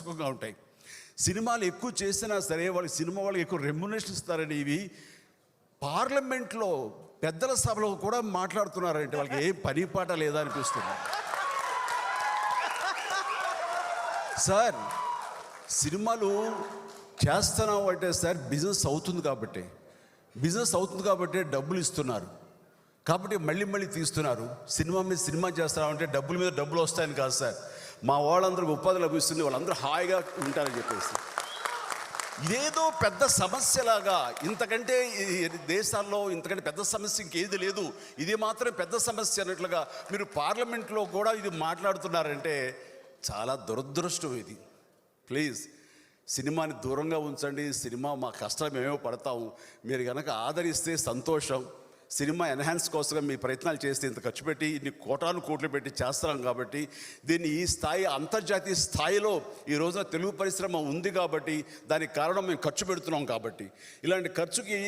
సుఖంగా ఉంటాయి. సినిమాలు ఎక్కువ చేసినా సరే వాళ్ళకి సినిమా వాళ్ళకి ఎక్కువ రెమ్యునరేషన్ ఇస్తారని ఇవి పార్లమెంట్లో పెద్దల సభలో కూడా మాట్లాడుతున్నారంటే వాళ్ళకి ఏం పని పాట లేదా అనిపిస్తుంది. సార్ సినిమాలు చేస్తున్నాం అంటే సార్ బిజినెస్ అవుతుంది కాబట్టి డబ్బులు ఇస్తున్నారు కాబట్టి మళ్ళీ తీస్తున్నారు. సినిమా మీద సినిమా చేస్తున్నామంటే డబ్బుల మీద డబ్బులు వస్తాయని కాదు సార్, మా వాళ్ళందరూ ఉపాధి లభిస్తుంది, వాళ్ళందరూ హాయిగా ఉంటారని చెప్పేసి. ఇదేదో పెద్ద సమస్యలాగా ఇంతకంటే దేశాల్లో ఇంతకంటే పెద్ద సమస్య ఇంకేది లేదు, ఇది మాత్రం పెద్ద సమస్య అన్నట్లుగా మీరు పార్లమెంట్లో కూడా ఇది మాట్లాడుతున్నారంటే చాలా దురదృష్టం ఇది. ప్లీజ్ సినిమాని దూరంగా ఉంచండి. సినిమా మా కష్టం మేమేమో పడతాము, మీరు కనుక ఆదరిస్తే సంతోషం. సినిమా ఎన్హాన్స్ కోసంగా మీ ప్రయత్నాలు చేస్తే ఇంత ఖర్చు పెట్టి ఇన్ని కోట్లు పెట్టి చేస్తున్నాం కాబట్టి దీన్ని ఈ స్థాయి అంతర్జాతీయ స్థాయిలో ఈ రోజున తెలుగు పరిశ్రమ ఉంది కాబట్టి దానికి కారణం మేము ఖర్చు పెడుతున్నాం కాబట్టి ఇలాంటి ఖర్చుకి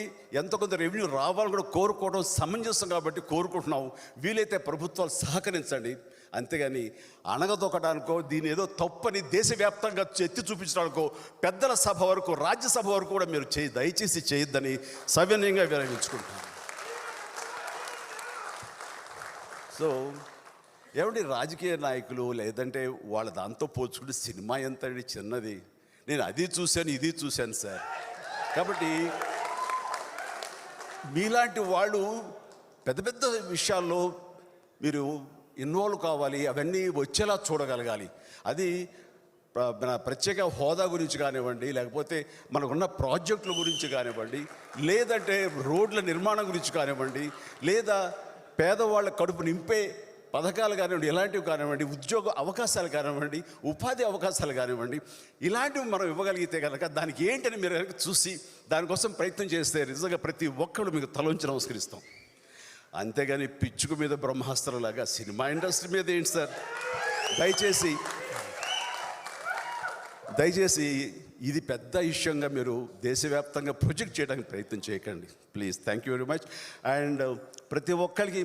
ఎంత కొంత రెవెన్యూ రావాలని కూడా కోరుకోవడం సమంజసం కాబట్టి కోరుకుంటున్నాం. వీలైతే ప్రభుత్వాలు సహకరించండి, అంతేగాని అణగదొక్కడానికో దీని ఏదో తప్పని దేశవ్యాప్తంగా ఎత్తి చూపించడానికో పెద్దల సభ వరకు రాజ్యసభ వరకు కూడా మీరు దయచేసి చేయొద్దని సవినయంగా విరమించుకుంటాను. సో ఏమంటే రాజకీయ నాయకులు లేదంటే వాళ్ళ దాంతో పోల్చుకుంటే సినిమా ఎంత చిన్నది, నేను అది చూశాను ఇది చూశాను సార్. కాబట్టి మీలాంటి వాళ్ళు పెద్ద విషయాల్లో మీరు ఇన్వాల్వ్ కావాలి, అవన్నీ వచ్చేలా చూడగలగాలి. అది ప్రత్యేక హోదా గురించి కానివ్వండి, లేకపోతే మనకున్న ప్రాజెక్టుల గురించి కానివ్వండి, లేదంటే రోడ్ల నిర్మాణం గురించి కానివ్వండి, లేదా పేదవాళ్ళ కడుపు నింపే పథకాలు కానివ్వండి, ఇలాంటివి కానివ్వండి, ఉద్యోగ అవకాశాలు కానివ్వండి, ఉపాధి అవకాశాలు కానివ్వండి, ఇలాంటివి మనం ఇవ్వగలిగితే కనుక దానికి ఏంటని మీరు కనుక చూసి దానికోసం ప్రయత్నం చేస్తే నిజంగా ప్రతి ఒక్కరు మీకు తలొంచి నమస్కరిస్తాం. అంతేగాని పిచ్చుకు మీద బ్రహ్మాస్త్రంలాగా సినిమా ఇండస్ట్రీ మీద ఏంటి సార్? దయచేసి ఇది పెద్ద విషయంగా మీరు దేశవ్యాప్తంగా ప్రొజెక్ట్ చేయడానికి ప్రయత్నం చేయకండి please. Thank you very much. And ప్రతి ఒక్కరికి